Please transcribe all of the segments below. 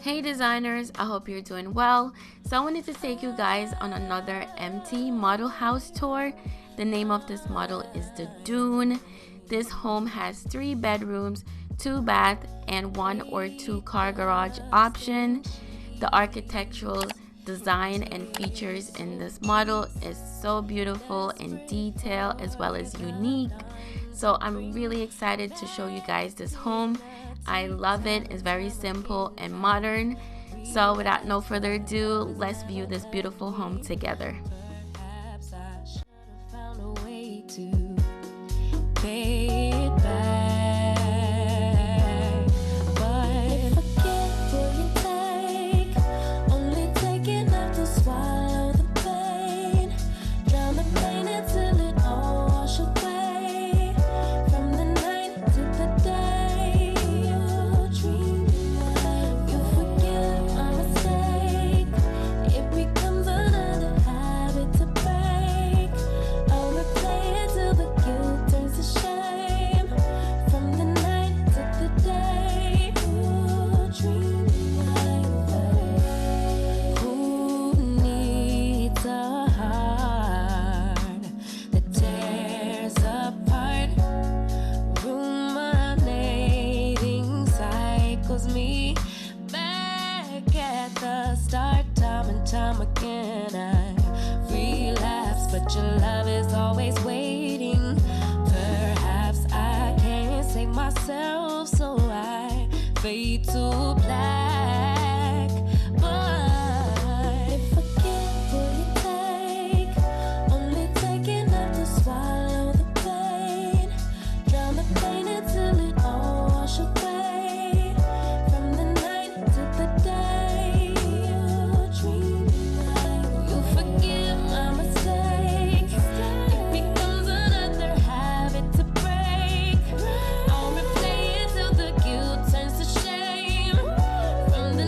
Hey designers, I hope you're doing well. So I wanted to take you guys on another empty model house tour. The name of this model is the Dune. This home has 3 bedrooms, 2 bath, and 1 or 2 car garage option. The architectural design and features in this model is so beautiful in detail as well as unique. So I'm really excited to show you guys this home. I love it. It's very simple and modern. So without no further ado, let's view this beautiful home together. Perhaps I should have found a way to pay it back. But forget what you take, only take enough to swallow the pain. Drown the pain until it all wash away. From the night to the day you dream, you forgive my mistake. It becomes another habit to break. I'll replay it till the guilt turns to shame. From the night to the day you dream like that. Who needs a heart that tears apart? Ruminating cycles me back at the start. Time and time again I relapse, but your love is always waiting. Perhaps I can't save myself, so I fade to black. But forget what you take, only take enough to swallow the pain. Drown the pain until it all wash away. From the night to the day you dream like, you forgive my mistake. It becomes another habit to break. I'll replay it till the guilt turns to shame. From the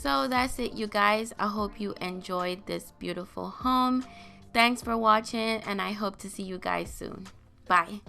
So that's it, you guys. I hope you enjoyed this beautiful home. Thanks for watching, and I hope to see you guys soon. Bye.